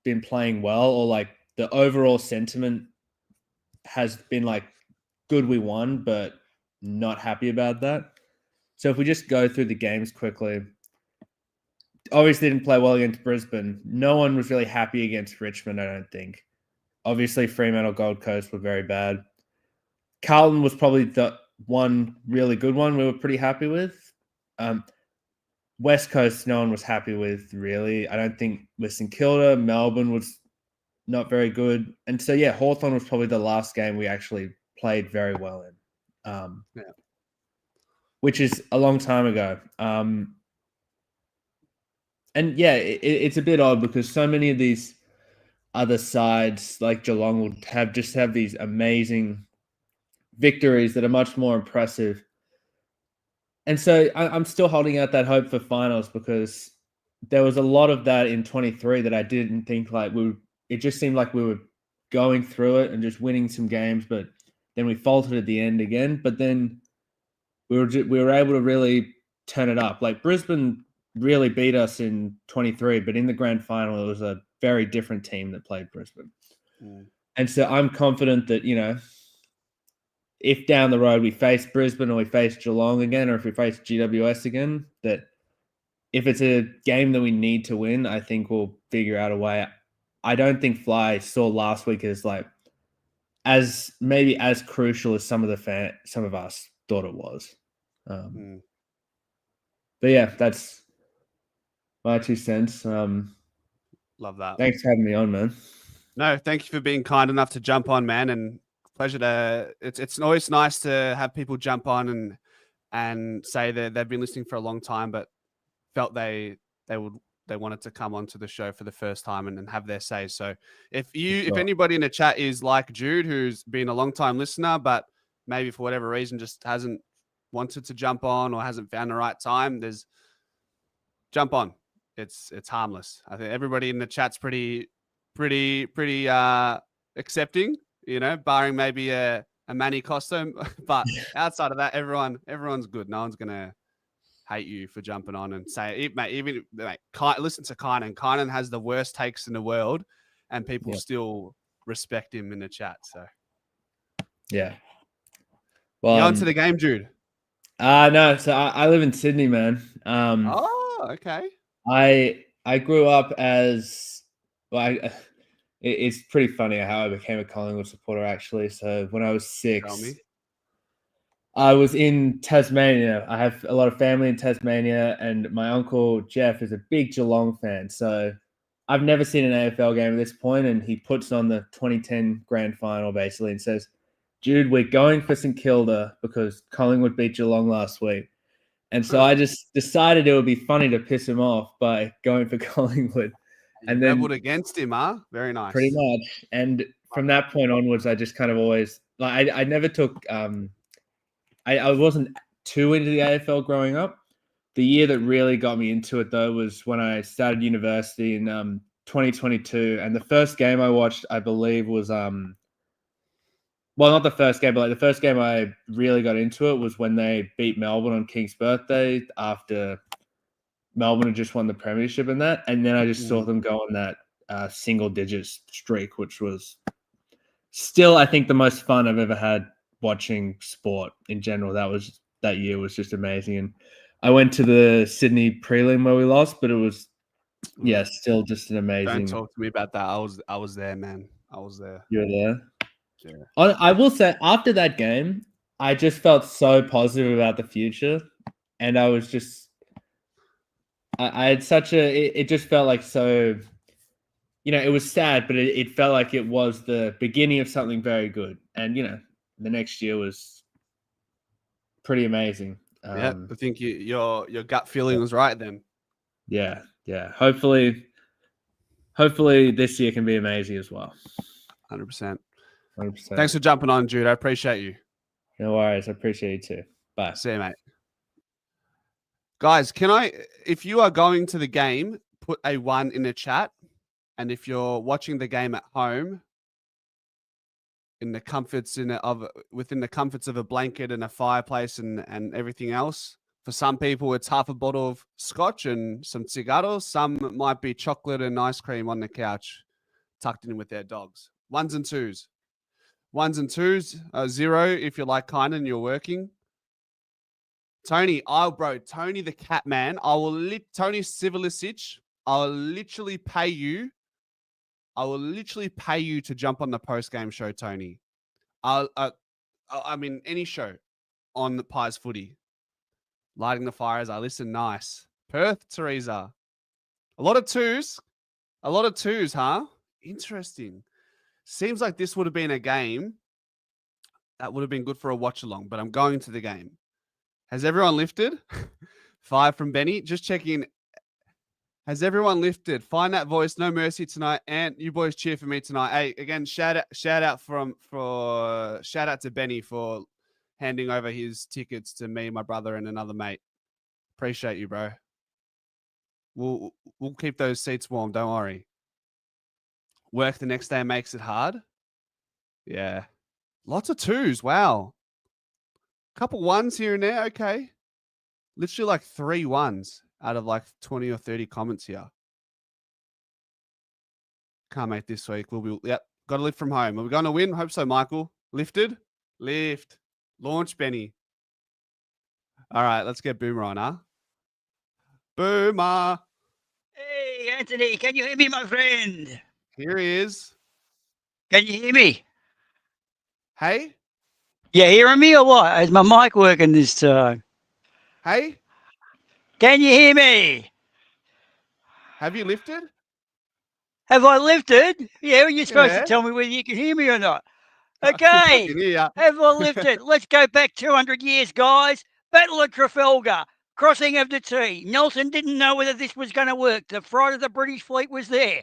been playing well, or like the overall sentiment has been like, good, we won, but not happy about that. So if we just go through the games quickly, obviously didn't play well against Brisbane. No one was really happy against Richmond, I don't think. Obviously, Fremantle, Gold Coast were very bad. Carlton was probably the one really good one we were pretty happy with. West Coast, no one was happy with, really. I don't think with St Kilda, Melbourne was not very good. And so, yeah, Hawthorn was probably the last game we actually played very well in, which is a long time ago. And, yeah, it's a bit odd because so many of these other sides like Geelong would have these amazing victories that are much more impressive. And so I'm still holding out that hope for finals because there was a lot of that in 23 that I didn't think it just seemed like we were going through it and just winning some games, but then we faltered at the end again. But then we were able to really turn it up. Like Brisbane really beat us in 23, but in the grand final, it was a very different team that played Brisbane. And so I'm confident that, if down the road we face Brisbane or we face Geelong again, or if we face GWS again, that if it's a game that we need to win, I think we'll figure out a way. I don't think Fly saw last week as as crucial as some of us thought it was. But yeah, that's my 2 cents. Love that. Thanks for having me on, man. No, thank you for being kind enough to jump on, man. And pleasure to. It's always nice to have people jump on and say that they've been listening for a long time, but felt they wanted to come onto the show for the first time and have their say. So if anybody in the chat is like Jude, who's been a long time listener, but maybe for whatever reason just hasn't wanted to jump on or hasn't found the right time, jump on. It's harmless. I think everybody in the chat's pretty accepting, barring maybe a Manny costume. But outside of that, everyone's good. No one's gonna hate you for jumping on and say, mate, listen to Kynan. Kynan has the worst takes in the world, and people still respect him in the chat. So yeah. Well, on to the game, Jude. No, so I live in Sydney, man. Oh, okay. I grew up as well. It's pretty funny how I became a Collingwood supporter. Actually, so when I was Tell 6, me. I was in Tasmania. I have a lot of family in Tasmania, and my uncle Jeff is a big Geelong fan. So I've never seen an AFL game at this point, and he puts on the 2010 grand final basically and says, "Dude, we're going for St Kilda because Collingwood beat Geelong last week." And so I just decided it would be funny to piss him off by going for Collingwood. You And then rebelled against him, huh? Very nice. pretty much. And from that point onwards, I just kind of always like I never took I wasn't too into the AFL growing up. The year that really got me into it though was when I started university in 2022. And the first game I watched, I believe, was well, not the first game, but like the first game I really got into it was when they beat Melbourne on King's birthday after Melbourne had just won the premiership and that. And then I just saw them go on that single digit streak, which was still, I think, the most fun I've ever had watching sport in general. That year was just amazing. And I went to the Sydney prelim where we lost, but it was, yeah, still just an amazing. Don't talk to me about that. I was there, man. I was there. You were there? Yeah. I will say, after that game, I just felt so positive about the future. And I was just, I had such it just felt like so, it was sad, but it felt like it was the beginning of something very good. And, the next year was pretty amazing. Yeah, I think your gut feeling was right then. Yeah. Hopefully this year can be amazing as well. 100%. 100%. Thanks for jumping on, Jude. I appreciate you. No worries. I appreciate you too. Bye. See you, mate. Guys, if you are going to the game, put a 1 in the chat. And if you're watching the game at home, within the comforts of a blanket and a fireplace and everything else, for some people it's half a bottle of scotch and some cigaros. Some might be chocolate and ice cream on the couch, tucked in with their dogs. 1s and 2s. 1s and 2s. 0 if you're like kind and you're working. Tony the cat man. Tony Civilicic, I'll literally pay you to jump on the post-game show, Tony. I mean, any show on the Pies Footy. Lighting the fire as I listen. Nice. Perth, Teresa. A lot of 2s, huh? Interesting. Seems like this would have been a game that would have been good for a watch-along, but I'm going to the game. Has everyone lifted? 5 from Benny. Just checking. Has everyone lifted? Find that voice. No mercy tonight. And you boys cheer for me tonight. Hey, again, shout out to Benny for handing over his tickets to me, my brother, and another mate. Appreciate you, bro. We'll keep those seats warm. Don't worry. Work the next day makes it hard. Yeah. Lots of 2s. Wow. Couple 1s here and there. Okay. Literally like 3 1s out of like 20 or 30 comments here. Can't make this week. Yep. Got to lift from home. Are we going to win? Hope so, Michael. Lifted? Lift. Launch, Benny. All right. Let's get Boomer on, huh? Boomer. Hey, Anthony. Can you hear me, my friend? Here he is. Can you hear me? Hey? You hearing me or what? Is my mic working this time? Hey? Can you hear me? Have you lifted? Have I lifted? Yeah, you're supposed Yeah. to tell me whether you can hear me or not. Okay. Have I lifted? Let's go back 200 years, guys. Battle of Trafalgar. Crossing of the T. Nelson didn't know whether this was going to work. The fright of the British fleet was there.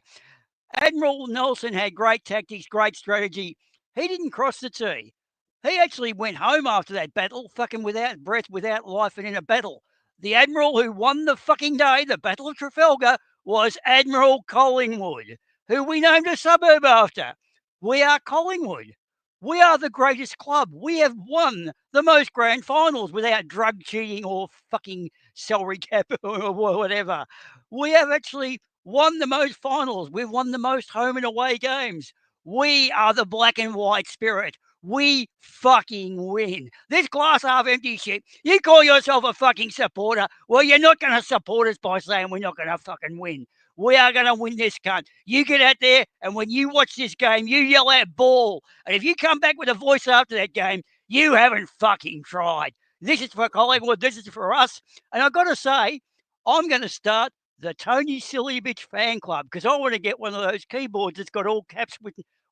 Admiral Nelson had great tactics, great strategy. He didn't cross the T. He actually went home after that battle, fucking without breath, without life, and in a battle. The Admiral who won the fucking day, the Battle of Trafalgar, was Admiral Collingwood, who we named a suburb after. We are Collingwood. We are the greatest club. We have won the most grand finals without drug cheating or fucking salary cap or whatever. We have actually won the most finals. We've won the most home and away games. We are the black and white spirit. We fucking win. This glass half empty shit. You call yourself a fucking supporter. Well, you're not going to support us by saying we're not going to fucking win. We are going to win this, cunt. You get out there, and when you watch this game, you yell out ball. And if you come back with a voice after that game, you haven't fucking tried. This is for Collingwood. This is for us. And I've got to say, I'm going to start the Tony Silly Bitch fan club because I want to get one of those keyboards that's got all caps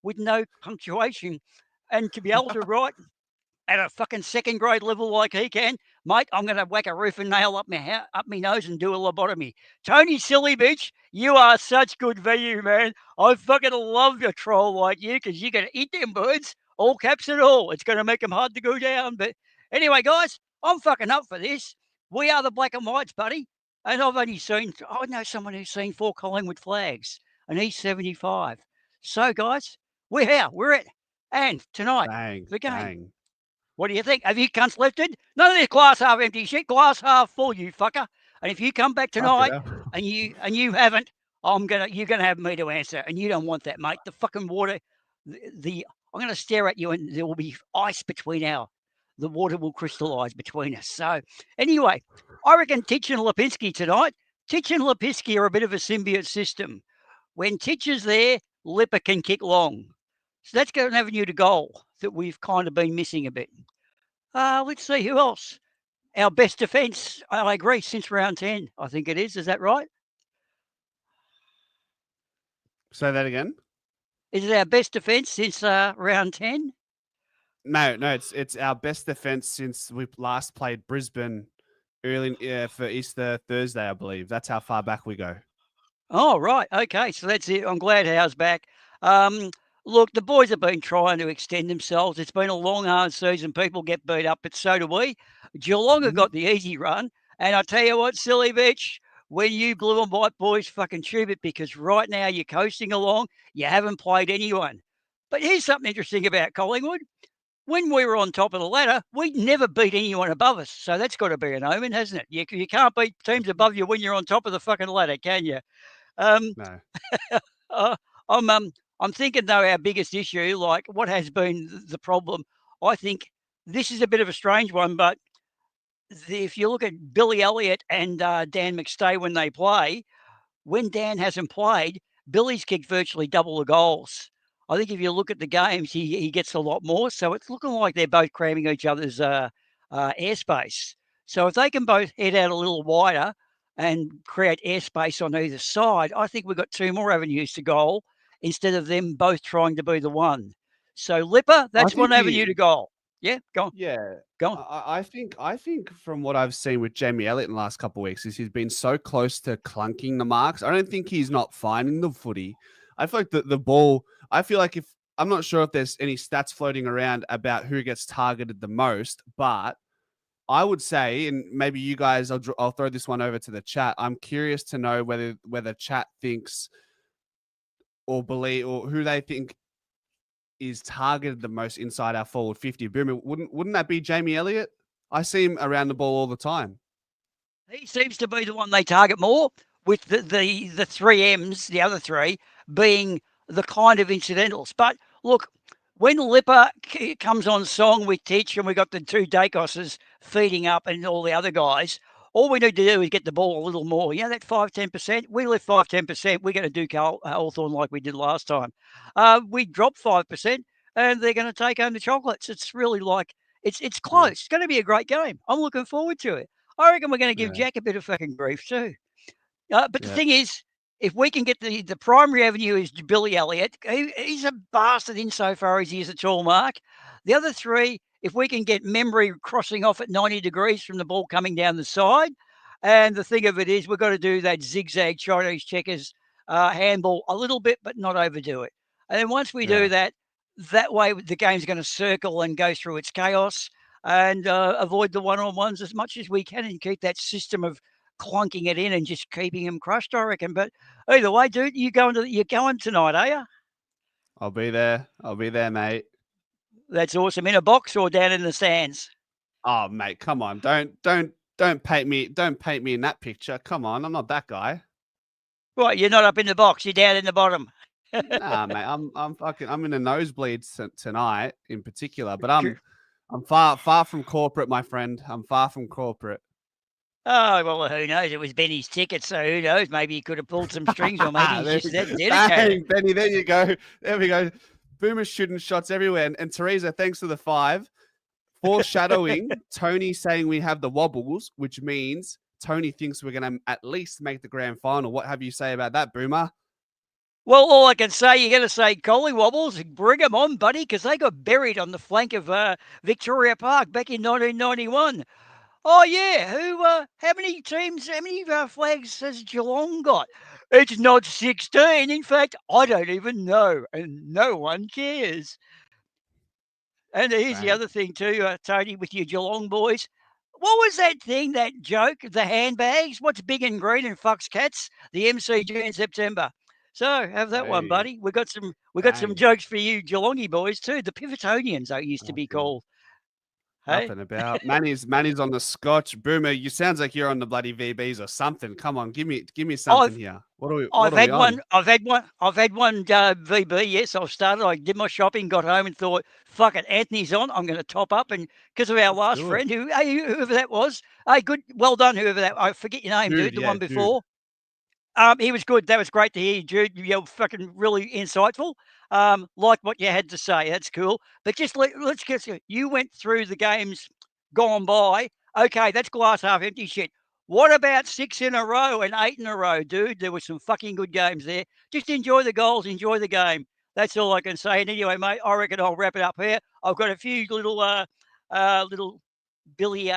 with no punctuation. And to be able to write at a fucking second grade level like he can, mate, I'm going to whack a roof and nail up my nose and do a lobotomy. Tony Silly Bitch, you are such good value, man. I fucking love your troll like you because you're going to eat them birds, all caps and all. It's going to make them hard to go down. But anyway, guys, I'm fucking up for this. We are the Black and Whites, buddy. And I know someone who's seen 4 Collingwood flags, and he's 75. So, guys, we're here. We're it. And tonight, Bang, the game. bang. What do you think? Have you cunts lifted? None of this glass half empty shit. Glass half full, you fucker. And if you come back tonight and you haven't, you're gonna have me to answer, and you don't want that, mate. The fucking water, I'm gonna stare at you, and there will be ice between the water will crystallise between us. So anyway, I reckon Titch and Lipinski tonight. Titch and Lipinski are a bit of a symbiote system. When Titch is there, Lipper can kick long. So that's got an avenue to goal that we've kind of been missing a bit. Let's see, who else? Our best defence, I agree, since round 10, I think it is. Is that right? Say that again. Is it our best defence since round 10? No, it's our best defence since we last played Brisbane early for Easter Thursday, I believe. That's how far back we go. Oh, right. Okay, so that's it. I'm glad Howe's back. Look, the boys have been trying to extend themselves. It's been a long, hard season. People get beat up, but so do we. Geelong have got the easy run. And I tell you what, Silly Bitch, when you blue and white boys fucking tube it, because right now you're coasting along. You haven't played anyone. But here's something interesting about Collingwood. When we were on top of the ladder, we never beat anyone above us. So that's got to be an omen, hasn't it? You can't beat teams above you when you're on top of the fucking ladder, can you? No. I'm thinking, though, our biggest issue, like what has been the problem, I think this is a bit of a strange one, but if you look at Billy Elliott and Dan McStay when they play, when Dan hasn't played, Billy's kicked virtually double the goals. I think if you look at the games, he gets a lot more. So it's looking like they're both cramming each other's airspace. So if they can both head out a little wider and create airspace on either side, I think we've got 2 more avenues to goal instead of them both trying to be the one. So Lipper, that's one avenue to goal. Yeah, go on. Yeah, Go on. I think from what I've seen with Jamie Elliott in the last couple of weeks is he's been so close to clunking the marks. I don't think he's not finding the footy. I feel like the ball. I feel like I'm not sure if there's any stats floating around about who gets targeted the most, but I would say, and maybe you guys, I'll throw this one over to the chat. I'm curious to know whether chat thinks or believe or who they think is targeted the most inside our forward 50. Boomer, wouldn't that be Jamie Elliott? I see him around the ball all the time. He seems to be the one they target more, with the 3 M's, the other 3, being the kind of incidentals. But look, when Lipper comes on song with Titch and we got the 2 Dacoses feeding up and all the other guys, all we need to do is get the ball a little more. You know, that 5-10%? We lift 5-10%. We're going to do Hawthorn like we did last time. We drop 5% and they're going to take home the chocolates. It's really like, it's close. It's going to be a great game. I'm looking forward to it. I reckon we're going to give Jack a bit of fucking grief too. But the thing is, if we can get the primary avenue is Billy Elliott, he's a bastard insofar as he is a tall mark. The other 3, if we can get memory crossing off at 90 degrees from the ball coming down the side. And the thing of it is, we've got to do that zigzag Chinese checkers handball a little bit, but not overdo it. And then once we do that way the game's going to circle and go through its chaos and avoid the one-on-ones as much as we can and keep that system of clunking it in and just keeping them crushed, I reckon. But either way, dude, you're going tonight, are you? I'll be there. I'll be there, mate. That's awesome. In a box or down in the stands? Oh, mate, come on. Don't paint me in that picture. Come on, I'm not that guy. Right, you're not up in the box, you're down in the bottom. Nah, mate, I'm in the nosebleeds tonight in particular, but I'm far from corporate, my friend. I'm far from corporate. Oh, well, who knows? It was Benny's ticket, so who knows? Maybe he could have pulled some strings, or maybe he's There just we that go. dedicated. Bang, Benny, there you go. There we go. Boomer shooting shots everywhere. And Teresa, thanks for the 5. Foreshadowing, Tony saying we have the wobbles, which means Tony thinks we're going to at least make the grand final. What have you say about that, Boomer? Well, all I can say, you're going to say Collingwobbles, bring them on, buddy, because they got buried on the flank of Victoria Park back in 1991. Oh, yeah. How many teams, how many flags has Geelong got? It's not 16. In fact, I don't even know, and no one cares. And here's the Bang. other thing too, Tony, with your Geelong boys. What was that thing, that joke, the handbags? What's big and green and fucks cats? The MCG in September. So have that one, Hey, buddy. We got some bang. jokes for you Geelongy boys too. The Pivotonians, they used to be Nothing. called. Up Hey? and about. Manny's on the scotch. Boomer, you sounds like you're on the bloody VBs or something. Come on, give me something here. What are we I've what are we had on? one. I've had one VB. Yes, I've started. I did my shopping, got home, and thought, "Fuck it, Anthony's on. I'm going to top up." And because of our Let's last do it. friend, whoever that was, hey, good, well done, whoever that. I forget your name, dude. The one Dude. before. He was good. That was great to hear, Jude. You're fucking really insightful. Like what you had to say. That's cool. But just let's get you went through the games gone by. Okay, that's glass half empty shit. What about 6 in a row and 8 in a row, dude? There were some fucking good games there. Just enjoy the goals, enjoy the game. That's all I can say. And anyway, mate, I reckon I'll wrap it up here. I've got a few little Billy,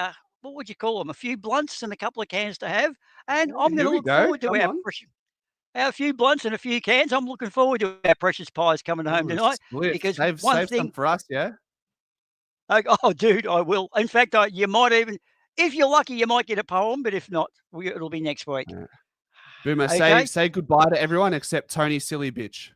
what would you call them? A few blunts and a couple of cans to have. And I'm going Here to we look go. forward to Come on. our few blunts and a few cans. I'm looking forward to our precious pies coming home Ooh, tonight. split. Because Save one some thing, for us, yeah. oh, dude, I will. In fact, you might even, if you're lucky, you might get a poem. But if not, it'll be next week. Yeah. Boomer, Okay. say goodbye to everyone except Tony, silly bitch.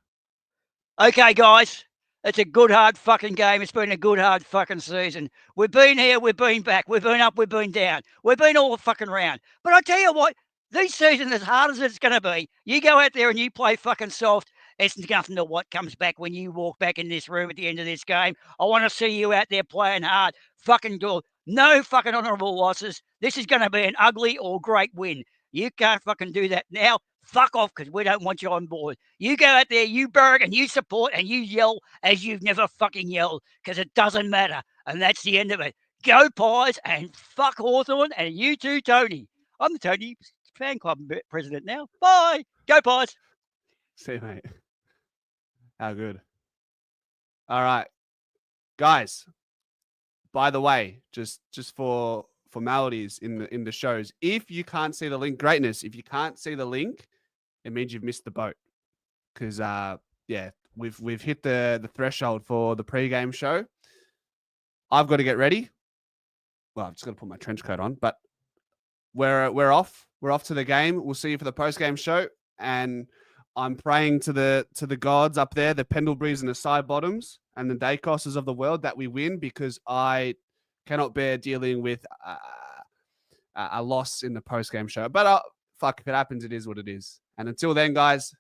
Okay, guys. It's a good, hard fucking game. It's been a good, hard fucking season. We've been here, we've been back, we've been up, we've been down. We've been all the fucking round. But I tell you what, this season, as hard as it's going to be, you go out there and you play fucking soft. It's nothing to what comes back when you walk back in this room at the end of this game. I want to see you out there playing hard. Fucking good. No fucking honourable losses. This is going to be an ugly or great win. You can't fucking do that now. Fuck off, because we don't want you on board. You go out there, you berg, and you support, and you yell as you've never fucking yelled, because it doesn't matter. And that's the end of it. Go Pies and fuck Hawthorn, and you too, Tony. I'm the Tony fan club president now. Bye. Go Pies. See, mate. How good. All right. Guys, by the way, just for formalities in the shows, if you can't see the link, greatness, if you can't see the link, it means you've missed the boat. Because we've hit the threshold for the pregame show. I've got to get ready. Well, I've just got to put my trench coat on, but we're off. We're off to the game. We'll see you for the postgame show. And I'm praying to the gods up there, the Pendleburys and the Side Bottoms and the Dacoses of the world, that we win, because I cannot bear dealing with a loss in the postgame show. But fuck, if it happens, it is what it is. And until then, guys,